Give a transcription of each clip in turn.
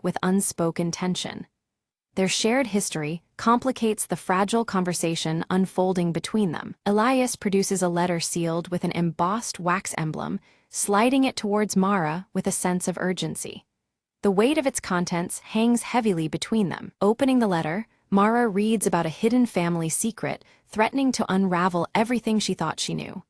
with unspoken tension. Their shared history complicates the fragile conversation unfolding between them. Elias produces a letter sealed with an embossed wax emblem, sliding it towards Mara with a sense of urgency. The weight of its contents hangs heavily between them. Opening the letter, Mara reads about a hidden family secret, threatening to unravel everything she thought she knew.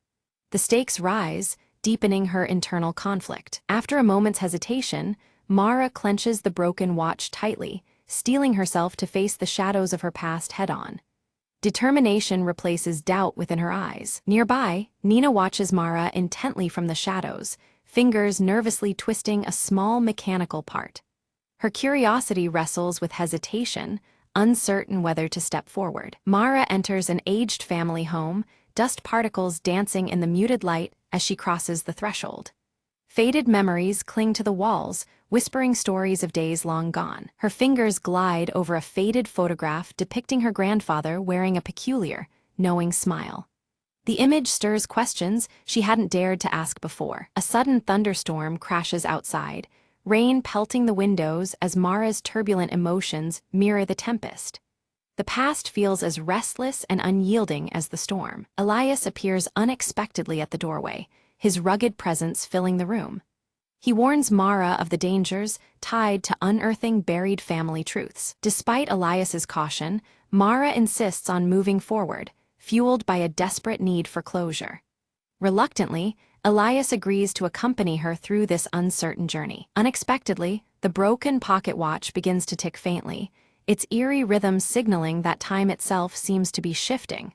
The stakes rise, deepening her internal conflict. After a moment's hesitation, Mara clenches the broken watch tightly, steeling herself to face the shadows of her past head-on. Determination replaces doubt within her eyes. Nearby, Nina watches Mara intently from the shadows, fingers nervously twisting a small mechanical part. Her curiosity wrestles with hesitation, uncertain whether to step forward. Mara enters an aged family home, dust particles dancing in the muted light as she crosses the threshold. Faded memories cling to the walls, whispering stories of days long gone. Her fingers glide over a faded photograph depicting her grandfather wearing a peculiar, knowing smile. The image stirs questions she hadn't dared to ask before. A sudden thunderstorm crashes outside, rain pelting the windows as Mara's turbulent emotions mirror the tempest. The past feels as restless and unyielding as the storm. Elias appears unexpectedly at the doorway, his rugged presence filling the room. He warns Mara of the dangers tied to unearthing buried family truths. Despite Elias's caution, Mara insists on moving forward, fueled by a desperate need for closure. Reluctantly, Elias agrees to accompany her through this uncertain journey. Unexpectedly, the broken pocket watch begins to tick faintly, its eerie rhythm signaling that time itself seems to be shifting.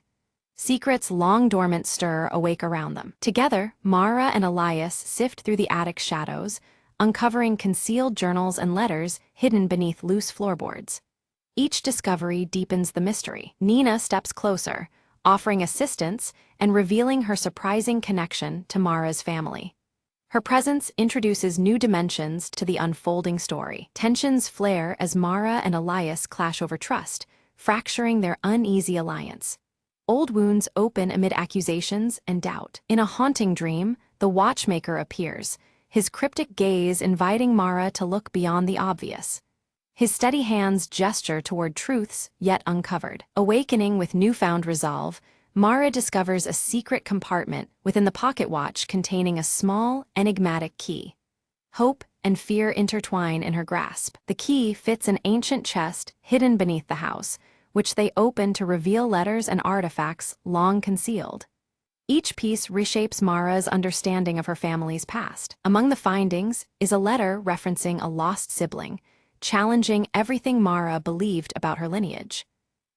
Secrets long dormant stir awake around them. Together, Mara and Elias sift through the attic shadows, uncovering concealed journals and letters hidden beneath loose floorboards. Each discovery deepens the mystery. Nina steps closer, offering assistance and revealing her surprising connection to Mara's family. Her presence introduces new dimensions to the unfolding story. Tensions flare as Mara and Elias clash over trust, fracturing their uneasy alliance. Old wounds open amid accusations and doubt. In a haunting dream, the watchmaker appears, his cryptic gaze inviting Mara to look beyond the obvious. His steady hands gesture toward truths yet uncovered. Awakening with newfound resolve, Mara discovers a secret compartment within the pocket watch containing a small, enigmatic key. Hope and fear intertwine in her grasp. The key fits an ancient chest hidden beneath the house, which they open to reveal letters and artifacts long concealed. Each piece reshapes Mara's understanding of her family's past. Among the findings is a letter referencing a lost sibling, challenging everything Mara believed about her lineage.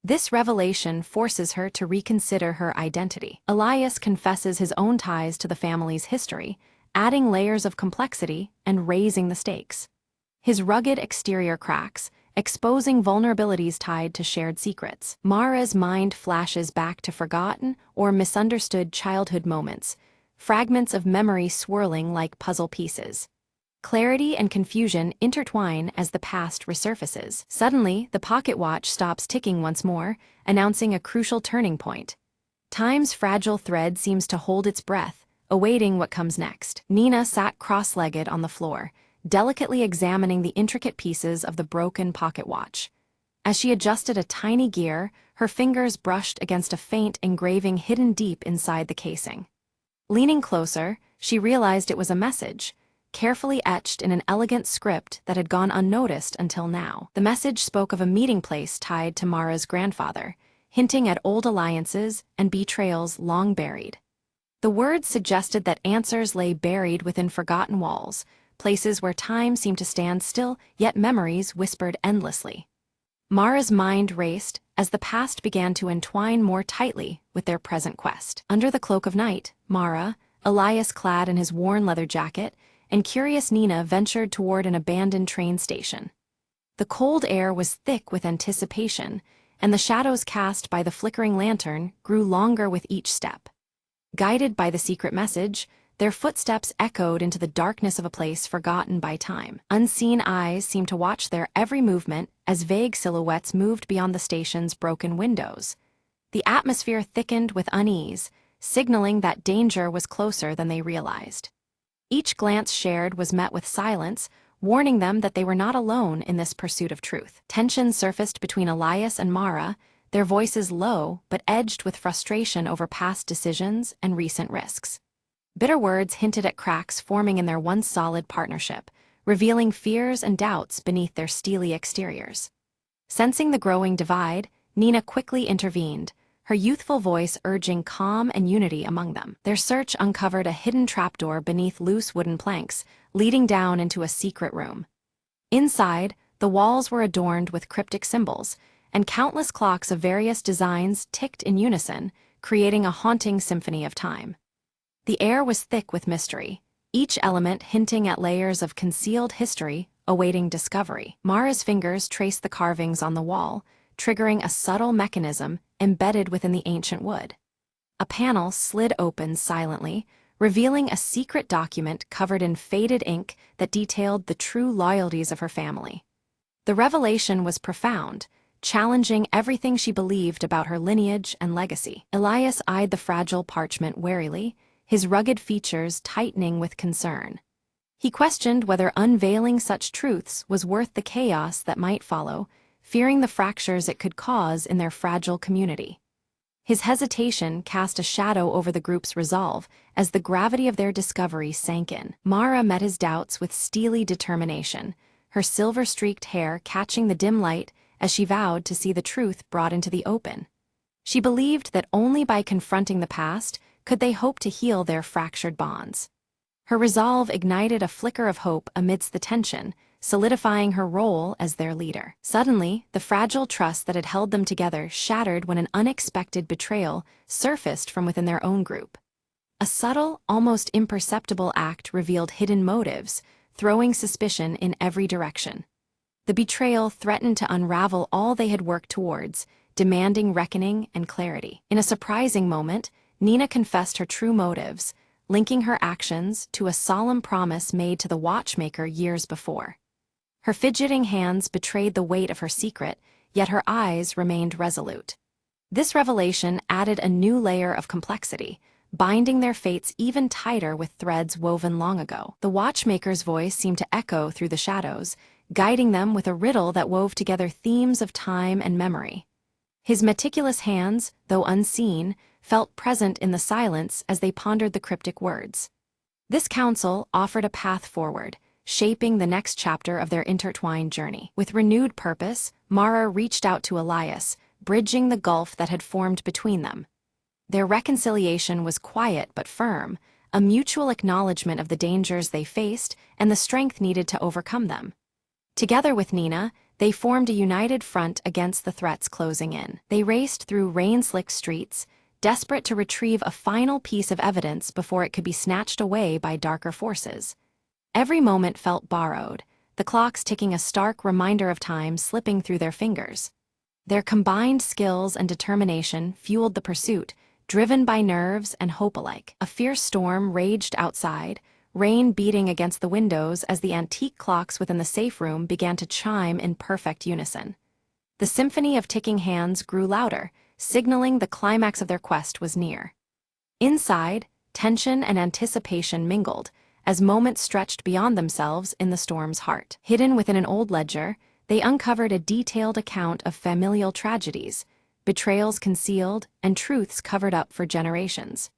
This revelation forces her to reconsider her identity. Elias confesses his own ties to the family's history, adding layers of complexity and raising the stakes. His rugged exterior cracks, exposing vulnerabilities tied to shared secrets. Mara's mind flashes back to forgotten or misunderstood childhood moments, fragments of memory swirling like puzzle pieces. Clarity and confusion intertwine as the past resurfaces. Suddenly, the pocket watch stops ticking once more, announcing a crucial turning point. Time's fragile thread seems to hold its breath, awaiting what comes next. Nina sat cross-legged on the floor, delicately examining the intricate pieces of the broken pocket watch. As she adjusted a tiny gear, her fingers brushed against a faint engraving hidden deep inside the casing. Leaning closer, she realized it was a message, carefully etched in an elegant script that had gone unnoticed until now. The message spoke of a meeting place tied to Mara's grandfather, hinting at old alliances and betrayals long buried. The words suggested that answers lay buried within forgotten walls, places where time seemed to stand still, yet memories whispered endlessly. Mara's mind raced as the past began to entwine more tightly with their present quest. Under the cloak of night, Mara, Elias clad in his worn leather jacket, and curious Nina ventured toward an abandoned train station. The cold air was thick with anticipation, and the shadows cast by the flickering lantern grew longer with each step. Guided by the secret message, their footsteps echoed into the darkness of a place forgotten by time. Unseen eyes seemed to watch their every movement as vague silhouettes moved beyond the station's broken windows. The atmosphere thickened with unease, signaling that danger was closer than they realized. Each glance shared was met with silence, warning them that they were not alone in this pursuit of truth. Tension surfaced between Elias and Mara, their voices low but edged with frustration over past decisions and recent risks. Bitter words hinted at cracks forming in their once solid partnership, revealing fears and doubts beneath their steely exteriors. Sensing the growing divide, Nina quickly intervened, her youthful voice urging calm and unity among them. Their search uncovered a hidden trapdoor beneath loose wooden planks, leading down into a secret room. Inside, the walls were adorned with cryptic symbols, and countless clocks of various designs ticked in unison, creating a haunting symphony of time. The air was thick with mystery, each element hinting at layers of concealed history awaiting discovery. Mara's fingers traced the carvings on the wall, triggering a subtle mechanism embedded within the ancient wood. A panel slid open silently, revealing a secret document covered in faded ink that detailed the true loyalties of her family. The revelation was profound, challenging everything she believed about her lineage and legacy. Elias eyed the fragile parchment warily, his rugged features tightening with concern. He questioned whether unveiling such truths was worth the chaos that might follow, fearing the fractures it could cause in their fragile community. His hesitation cast a shadow over the group's resolve as the gravity of their discovery sank in. Mara met his doubts with steely determination, her silver-streaked hair catching the dim light as she vowed to see the truth brought into the open. She believed that only by confronting the past could they hope to heal their fractured bonds. Her resolve ignited a flicker of hope amidst the tension, solidifying her role as their leader. Suddenly, the fragile trust that had held them together shattered when an unexpected betrayal surfaced from within their own group. A subtle, almost imperceptible act revealed hidden motives, throwing suspicion in every direction. The betrayal threatened to unravel all they had worked towards, demanding reckoning and clarity. In a surprising moment, Nina confessed her true motives, linking her actions to a solemn promise made to the watchmaker years before. Her fidgeting hands betrayed the weight of her secret, yet her eyes remained resolute. This revelation added a new layer of complexity, binding their fates even tighter with threads woven long ago. The watchmaker's voice seemed to echo through the shadows, guiding them with a riddle that wove together themes of time and memory. His meticulous hands, though unseen, felt present in the silence as they pondered the cryptic words. This counsel offered a path forward, shaping the next chapter of their intertwined journey. With renewed purpose, Mara reached out to Elias, bridging the gulf that had formed between them. Their reconciliation was quiet but firm, a mutual acknowledgement of the dangers they faced and the strength needed to overcome them. Together with Nina, they formed a united front against the threats closing in. They raced through rain-slicked streets, desperate to retrieve a final piece of evidence before it could be snatched away by darker forces. Every moment felt borrowed, the clocks ticking a stark reminder of time slipping through their fingers. Their combined skills and determination fueled the pursuit, driven by nerves and hope alike. A fierce storm raged outside, rain beating against the windows as the antique clocks within the safe room began to chime in perfect unison. The symphony of ticking hands grew louder, signaling the climax of their quest was near. Inside, tension and anticipation mingled, as moments stretched beyond themselves in the storm's heart. Hidden within an old ledger, they uncovered a detailed account of familial tragedies, betrayals concealed, and truths covered up for generations.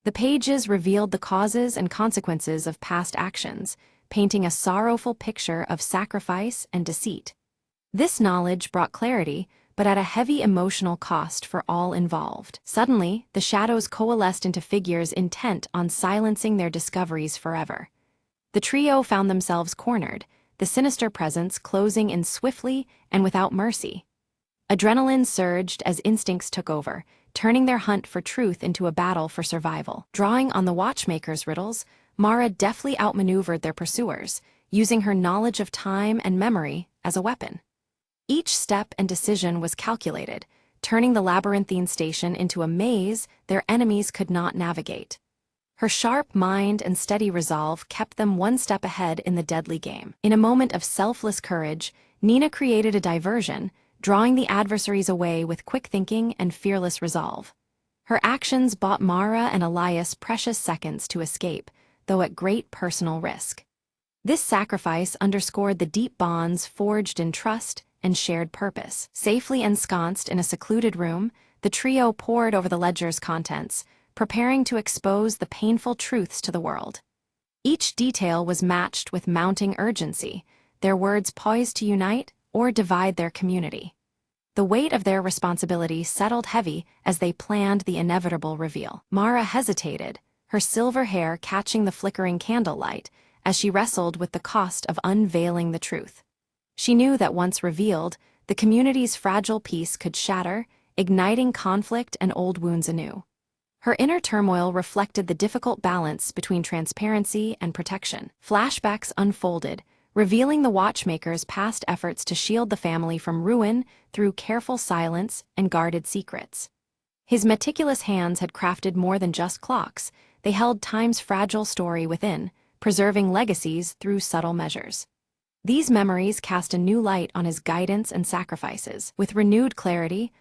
The pages revealed the causes and consequences of past actions, painting a sorrowful picture of sacrifice and deceit. This knowledge brought clarity, but at a heavy emotional cost for all involved. Suddenly, the shadows coalesced into figures intent on silencing their discoveries forever. The trio found themselves cornered, the sinister presence closing in swiftly and without mercy. Adrenaline surged as instincts took over, turning their hunt for truth into a battle for survival. Drawing on the watchmaker's riddles, Mara deftly outmaneuvered their pursuers, using her knowledge of time and memory as a weapon. Each step and decision was calculated, turning the labyrinthine station into a maze their enemies could not navigate. Her sharp mind and steady resolve kept them one step ahead in the deadly game. In a moment of selfless courage, Nina created a diversion, drawing the adversaries away with quick thinking and fearless resolve. Her actions bought Mara and Elias precious seconds to escape, though at great personal risk. This sacrifice underscored the deep bonds forged in trust and shared purpose. Safely ensconced in a secluded room, the trio pored over the ledger's contents, preparing to expose the painful truths to the world. Each detail was matched with mounting urgency, their words poised to unite or divide their community. The weight of their responsibility settled heavy as they planned the inevitable reveal. Mara hesitated, her silver hair catching the flickering candlelight, as she wrestled with the cost of unveiling the truth. She knew that once revealed, the community's fragile peace could shatter, igniting conflict and old wounds anew. Her inner turmoil reflected the difficult balance between transparency and protection. Flashbacks unfolded, revealing the watchmaker's past efforts to shield the family from ruin through careful silence and guarded secrets. His meticulous hands had crafted more than just clocks; they held time's fragile story within, preserving legacies through subtle measures. These memories cast a new light on his guidance and sacrifices. With renewed clarity,